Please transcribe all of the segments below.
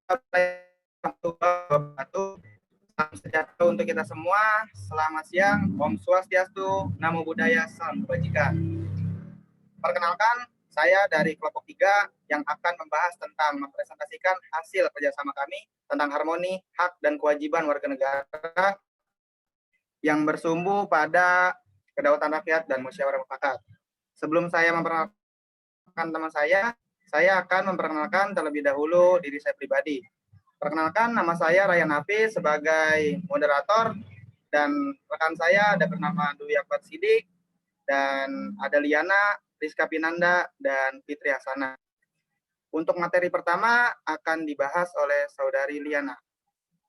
Salam sejahtera untuk kita semua. Selamat siang. Om Swastiastu. Namo Buddhaya. Salam kebajikan. Perkenalkan, saya dari kelompok 3 yang akan membahas tentang mempresentasikan hasil kerjasama kami tentang harmoni, hak, dan kewajiban warga negara yang bersumbu pada kedaulatan rakyat dan musyawarah mufakat. Sebelum saya memperkenalkan teman saya akan memperkenalkan terlebih dahulu diri saya pribadi. Perkenalkan, nama saya Ryan Hafiz sebagai moderator, dan rekan saya ada bernama Dwi Akbar Sidik, dan ada Liana, Rizka Pinanda, dan Fitri Hasana. Untuk materi pertama akan dibahas oleh Saudari Liana.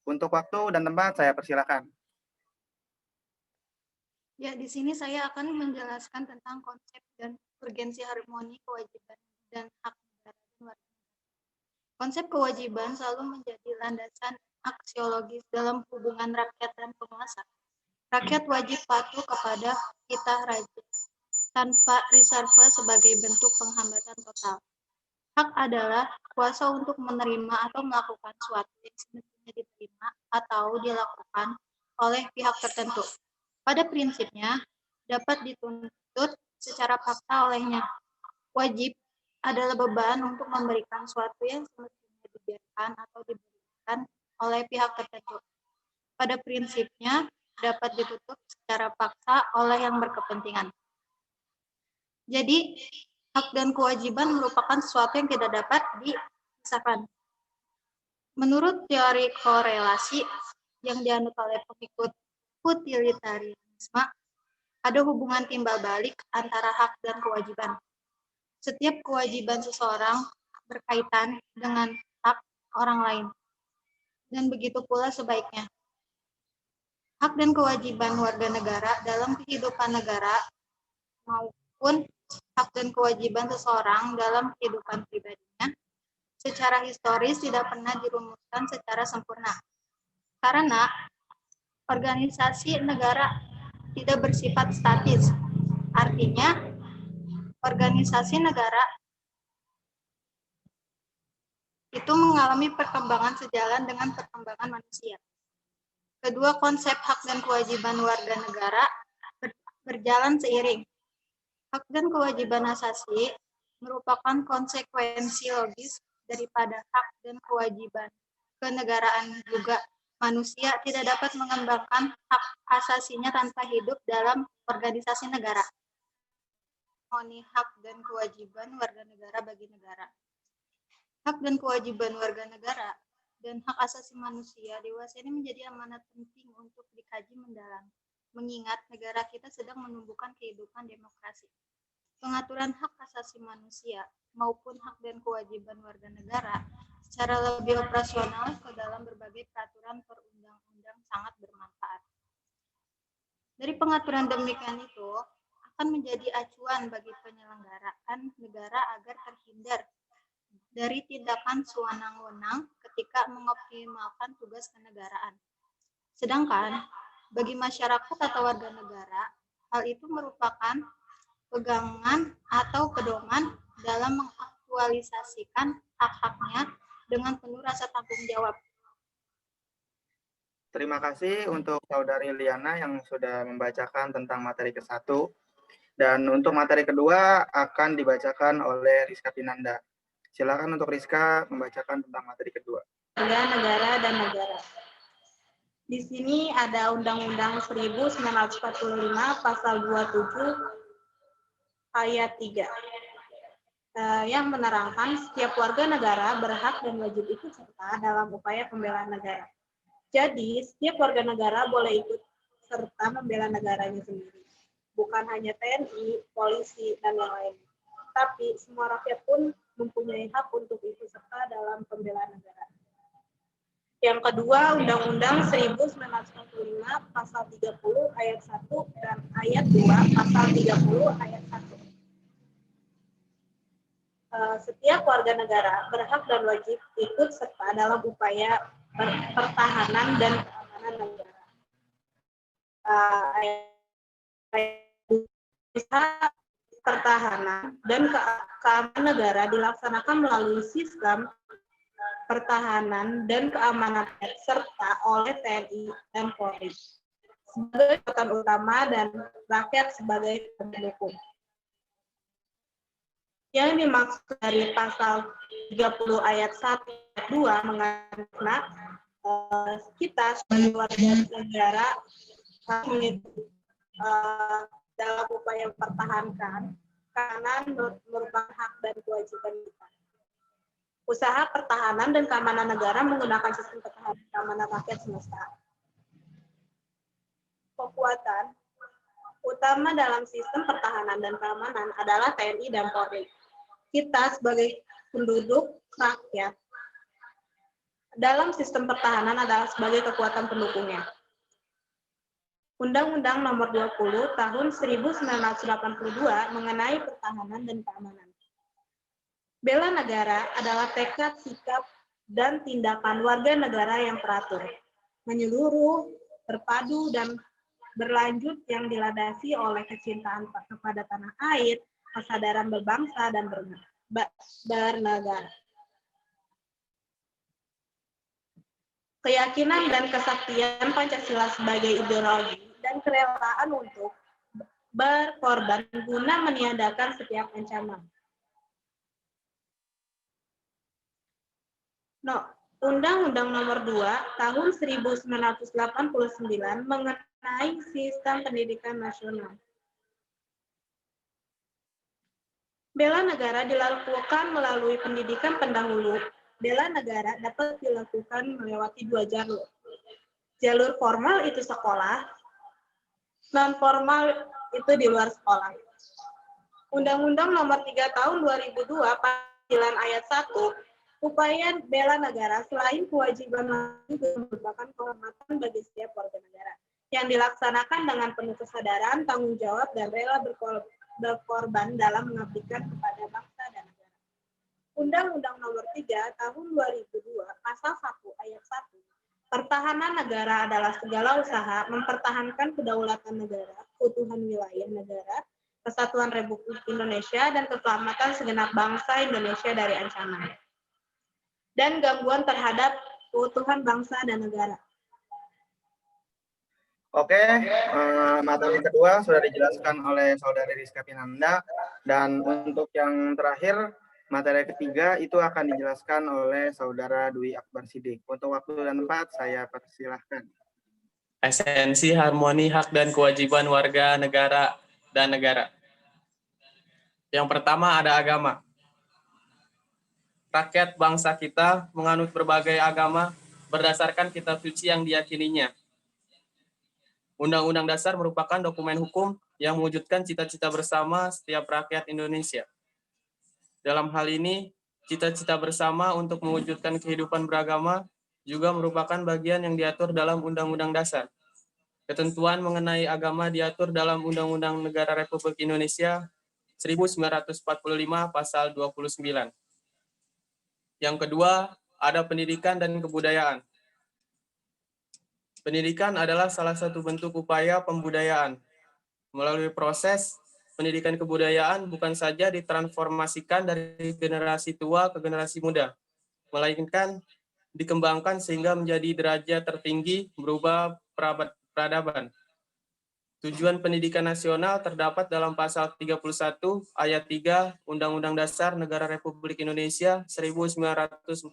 Untuk waktu dan tempat saya persilakan. Ya, di sini saya akan menjelaskan tentang konsep dan urgensi harmoni kewajiban dan hak negara dan warga. Konsep kewajiban selalu menjadi landasan aksiologis dalam hubungan rakyat dan penguasa. Rakyat wajib patuh kepada titah raja tanpa reserve sebagai bentuk penghambatan total. Hak adalah kuasa untuk menerima atau melakukan suatu yang semestinya diterima atau dilakukan oleh pihak tertentu. Pada prinsipnya, dapat dituntut secara paksa olehnya. Wajib adalah beban untuk memberikan suatu yang semestinya dibiarkan atau diberikan oleh pihak tertentu. Pada prinsipnya, dapat ditutup secara paksa oleh yang berkepentingan. Jadi, hak dan kewajiban merupakan sesuatu yang tidak dapat dipisahkan. Menurut teori korelasi yang dianut oleh pengikut utilitarianisme, ada hubungan timbal balik antara hak dan kewajiban. Setiap kewajiban seseorang berkaitan dengan hak orang lain, dan begitu pula sebaiknya. Hak dan kewajiban warga negara dalam kehidupan negara maupun hak dan kewajiban seseorang dalam kehidupan pribadinya secara historis tidak pernah dirumuskan secara sempurna. Karena organisasi negara tidak bersifat statis. Artinya, organisasi negara itu mengalami perkembangan sejalan dengan perkembangan manusia. Kedua konsep hak dan kewajiban warga negara berjalan seiring. Hak dan kewajiban asasi merupakan konsekuensi logis daripada hak dan kewajiban kenegaraan juga. Manusia tidak dapat mengembangkan hak asasinya tanpa hidup dalam organisasi negara. Harmoni hak dan kewajiban warga negara bagi negara. Hak dan kewajiban warga negara dan hak asasi manusia dewasa ini menjadi amanat penting untuk dikaji mendalam, mengingat negara kita sedang menumbuhkan kehidupan demokrasi. Pengaturan hak asasi manusia maupun hak dan kewajiban warga negara secara lebih operasional ke dalam berbagai peraturan perundang-undang sangat bermanfaat. Dari pengaturan demikian itu akan menjadi acuan bagi penyelenggaraan negara agar terhindar dari tindakan sewenang-wenang ketika mengoptimalkan tugas kenegaraan. Sedangkan bagi masyarakat atau warga negara, hal itu merupakan pegangan atau pedoman dalam mengaktualisasikan hak-haknya dengan penuh rasa tanggung jawab. Terima kasih untuk Saudari Liana yang sudah membacakan tentang materi ke-1. Dan untuk materi kedua akan dibacakan oleh Rizka Pinanda. Silakan untuk Rizka membacakan tentang materi kedua. Negara dan negara. Di sini ada Undang-Undang 1945 Pasal 27 ayat 3 yang menerangkan setiap warga negara berhak dan wajib ikut serta dalam upaya pembelaan negara. Jadi, setiap warga negara boleh ikut serta membela negaranya sendiri. Bukan hanya TNI, polisi, dan yang lain. Tapi semua rakyat pun mempunyai hak untuk ikut serta dalam pembelaan negara. Yang kedua, Undang-Undang 1945 Pasal 30 ayat 1 dan ayat 2 Pasal 30 ayat 1. Setiap warga negara berhak dan wajib ikut serta dalam upaya pertahanan dan keamanan negara. Pertahanan dan keamanan negara dilaksanakan melalui sistem pertahanan, dan keamanan serta oleh TNI dan Polri sebagai kekuatan utama dan rakyat sebagai pendukung. Yang dimaksud dari pasal 30 ayat 1 ayat 2 mengatakan kita sebagai warga negara harus mengikuti dalam upaya mempertahankan karena merupakan hak dan kewajiban kita. Usaha pertahanan dan keamanan negara menggunakan sistem pertahanan dan keamanan rakyat semesta. Kekuatan utama dalam sistem pertahanan dan keamanan adalah TNI dan Polri. Kita sebagai penduduk rakyat dalam sistem pertahanan adalah sebagai kekuatan pendukungnya. Undang-Undang Nomor 20 Tahun 1982 mengenai pertahanan dan keamanan. Bela negara adalah tekad, sikap, dan tindakan warga negara yang teratur, menyeluruh, terpadu, dan berlanjut yang dilandasi oleh kecintaan kepada tanah air, kesadaran berbangsa, dan bernegara. Keyakinan dan kesaktian Pancasila sebagai ideologi dan kerelaan untuk berkorban guna meniadakan setiap ancaman. Undang-Undang Nomor 2 Tahun 1989 mengenai Sistem Pendidikan Nasional. Bela negara dilakukan melalui pendidikan pendahulu. Bela negara dapat dilakukan melewati dua jalur. Jalur formal itu sekolah, non formal itu di luar sekolah. Undang-Undang Nomor 3 Tahun 2002 Pasal ayat 1, upaya bela negara selain kewajiban juga merupakan kehormatan bagi setiap warga negara yang dilaksanakan dengan penuh kesadaran, tanggung jawab, dan rela berkorban dalam mengabdikan kepada bangsa dan negara. Undang-Undang Nomor 3 Tahun 2002 Pasal 1 Ayat 1, pertahanan negara adalah segala usaha mempertahankan kedaulatan negara, keutuhan wilayah negara, kesatuan Republik Indonesia, dan keselamatan segenap bangsa Indonesia dari ancaman dan gangguan terhadap keutuhan bangsa dan negara. Oke, materi kedua sudah dijelaskan oleh Saudari Rizka Pinanda, dan untuk yang terakhir, materi ketiga itu akan dijelaskan oleh Saudara Dwi Akbar Sidik. Untuk waktu dan tempat, saya persilahkan. Esensi harmoni hak dan kewajiban warga negara dan negara. Yang pertama ada agama. Rakyat bangsa kita menganut berbagai agama berdasarkan kitab suci yang diyakininya. Undang-Undang Dasar merupakan dokumen hukum yang mewujudkan cita-cita bersama setiap rakyat Indonesia. Dalam hal ini, cita-cita bersama untuk mewujudkan kehidupan beragama juga merupakan bagian yang diatur dalam Undang-Undang Dasar. Ketentuan mengenai agama diatur dalam Undang-Undang Negara Republik Indonesia 1945 Pasal 29. Yang kedua, ada pendidikan dan kebudayaan. Pendidikan adalah salah satu bentuk upaya pembudayaan. Melalui proses pendidikan kebudayaan bukan saja ditransformasikan dari generasi tua ke generasi muda, melainkan dikembangkan sehingga menjadi derajat tertinggi berupa peradaban. Tujuan pendidikan nasional terdapat dalam pasal 31 ayat 3 Undang-Undang Dasar Negara Republik Indonesia 1945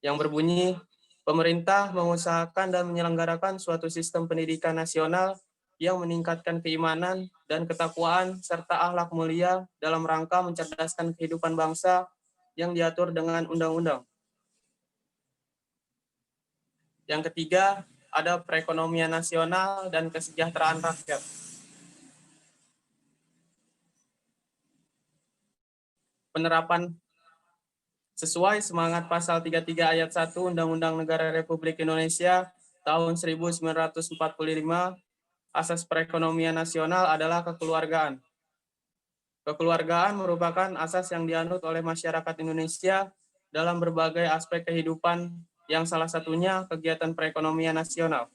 yang berbunyi, pemerintah mengusahakan dan menyelenggarakan suatu sistem pendidikan nasional yang meningkatkan keimanan dan ketakwaan serta akhlak mulia dalam rangka mencerdaskan kehidupan bangsa yang diatur dengan undang-undang. Yang ketiga, ada perekonomian nasional dan kesejahteraan rakyat. Penerapan sesuai semangat pasal 33 ayat 1 Undang-Undang Negara Republik Indonesia tahun 1945, asas perekonomian nasional adalah kekeluargaan. Kekeluargaan merupakan asas yang dianut oleh masyarakat Indonesia dalam berbagai aspek kehidupan, yang salah satunya kegiatan perekonomian nasional.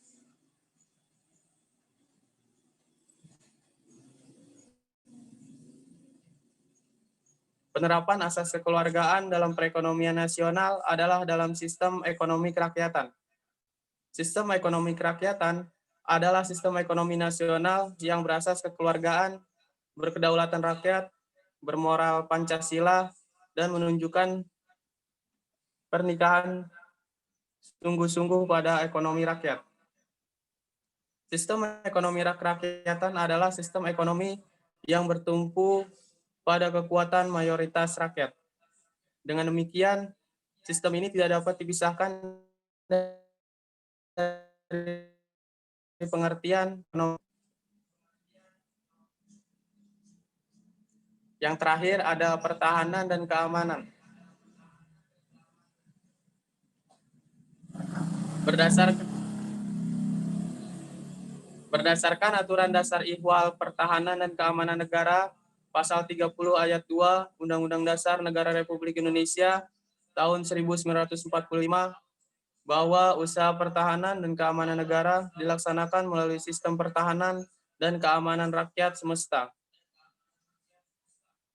Penerapan asas kekeluargaan dalam perekonomian nasional adalah dalam sistem ekonomi kerakyatan. Sistem ekonomi kerakyatan adalah sistem ekonomi nasional yang berasas kekeluargaan, berkedaulatan rakyat, bermoral Pancasila, dan menunjukkan pernikahan sungguh-sungguh pada ekonomi rakyat. Sistem ekonomi kerakyatan adalah sistem ekonomi yang bertumpu pada kekuatan mayoritas rakyat. Dengan demikian, sistem ini tidak dapat dipisahkan dari pengertian ekonomi. Yang terakhir ada pertahanan dan keamanan. Berdasarkan aturan dasar Ihwal Pertahanan dan Keamanan Negara, Pasal 30 Ayat 2 Undang-Undang Dasar Negara Republik Indonesia tahun 1945, bahwa usaha pertahanan dan keamanan negara dilaksanakan melalui sistem pertahanan dan keamanan rakyat semesta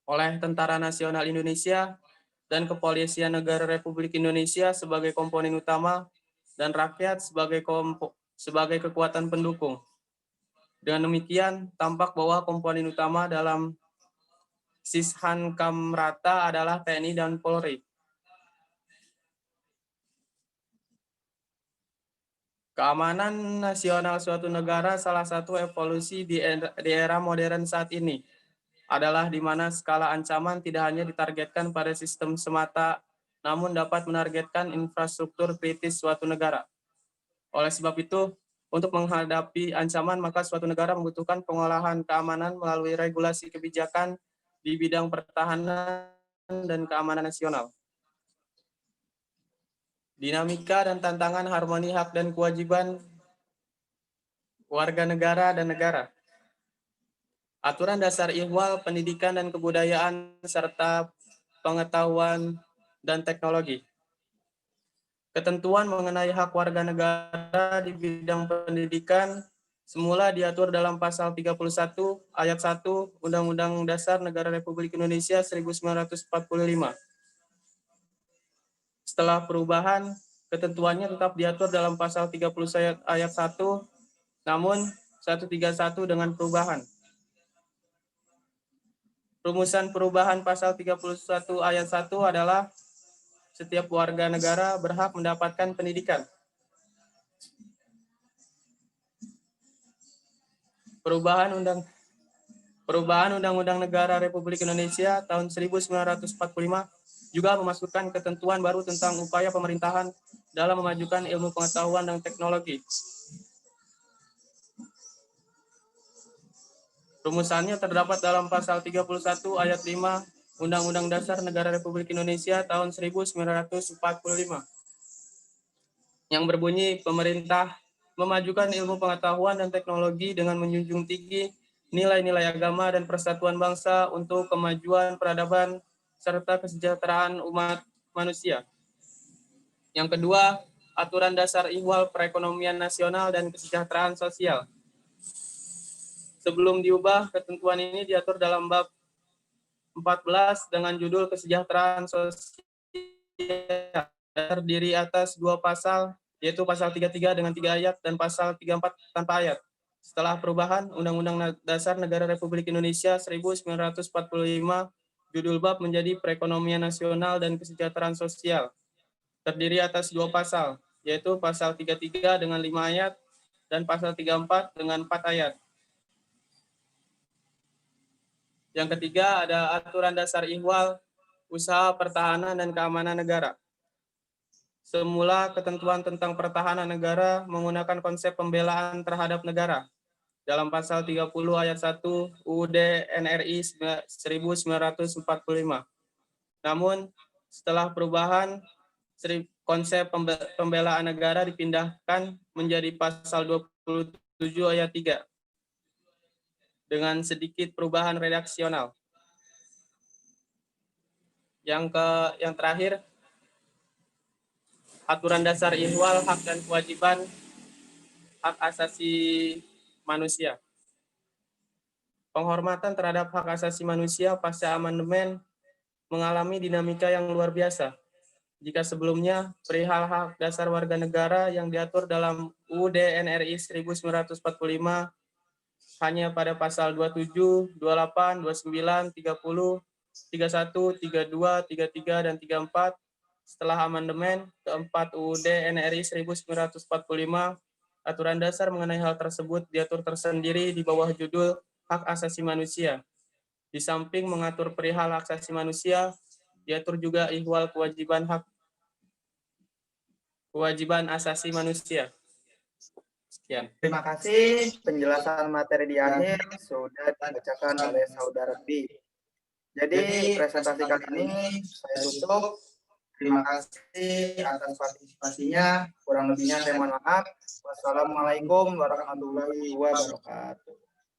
oleh Tentara Nasional Indonesia dan Kepolisian Negara Republik Indonesia sebagai komponen utama dan rakyat sebagai kekuatan pendukung. Dengan demikian, tampak bahwa komponen utama dalam Sishan Kamrata adalah TNI dan Polri. Keamanan nasional suatu negara salah satu evolusi di era modern saat ini adalah di mana skala ancaman tidak hanya ditargetkan pada sistem semata, namun dapat menargetkan infrastruktur kritis suatu negara. Oleh sebab itu, untuk menghadapi ancaman, maka suatu negara membutuhkan pengolahan keamanan melalui regulasi kebijakan di bidang pertahanan dan keamanan nasional. Dinamika dan tantangan harmoni hak dan kewajiban warga negara dan negara. Aturan dasar Ihwal Pendidikan dan Kebudayaan serta Pengetahuan dan Teknologi. Ketentuan mengenai hak warga negara di bidang pendidikan semula diatur dalam Pasal 31 Ayat 1 Undang-Undang Dasar Negara Republik Indonesia 1945. Setelah perubahan, ketentuannya tetap diatur dalam Pasal 30 Ayat 1, namun 131 dengan perubahan. Rumusan perubahan Pasal 31 Ayat 1 adalah setiap warga negara berhak mendapatkan pendidikan. Perubahan Undang-Undang Negara Republik Indonesia tahun 1945 juga memasukkan ketentuan baru tentang upaya pemerintahan dalam memajukan ilmu pengetahuan dan teknologi. Rumusannya terdapat dalam Pasal 31 Ayat 5 Undang-Undang Dasar Negara Republik Indonesia tahun 1945 yang berbunyi, pemerintah memajukan ilmu pengetahuan dan teknologi dengan menjunjung tinggi nilai-nilai agama dan persatuan bangsa untuk kemajuan peradaban serta kesejahteraan umat manusia. Yang kedua, aturan dasar Ihwal Perekonomian Nasional dan Kesejahteraan Sosial. Sebelum diubah, ketentuan ini diatur dalam bab 14 dengan judul Kesejahteraan Sosial, terdiri atas 2 pasal, yaitu pasal 33 dengan 3 ayat dan pasal 34 tanpa ayat. Setelah perubahan Undang-Undang Dasar Negara Republik Indonesia 1945, judul bab menjadi Perekonomian Nasional dan Kesejahteraan Sosial, terdiri atas 2 pasal, yaitu pasal 33 dengan 5 ayat dan pasal 34 dengan 4 ayat. Yang ketiga ada aturan dasar Ihwal Usaha Pertahanan dan Keamanan Negara. Semula ketentuan tentang pertahanan negara menggunakan konsep pembelaan terhadap negara dalam pasal 30 ayat 1 UUD NRI 1945. Namun setelah perubahan, konsep pembelaan negara dipindahkan menjadi pasal 27 ayat 3 dengan sedikit perubahan redaksional. Yang terakhir, aturan dasar Ihwal hak dan kewajiban hak asasi manusia. Penghormatan terhadap hak asasi manusia pasca amandemen mengalami dinamika yang luar biasa. Jika sebelumnya perihal hak dasar warga negara yang diatur dalam UUD NRI 1945 hanya pada pasal 27, 28, 29, 30, 31, 32, 33, dan 34, setelah amandemen keempat UUD NRI 1945, aturan dasar mengenai hal tersebut diatur tersendiri di bawah judul Hak Asasi Manusia. Di samping mengatur perihal hak asasi manusia, diatur juga ihwal kewajiban asasi manusia. Sekian. Terima kasih penjelasan materi di akhir sudah dibacakan oleh Saudara B. Jadi presentasi kali ini saya tutup. Terima kasih atas partisipasinya. Kurang lebihnya saya mohon maaf. Wassalamualaikum warahmatullahi wabarakatuh.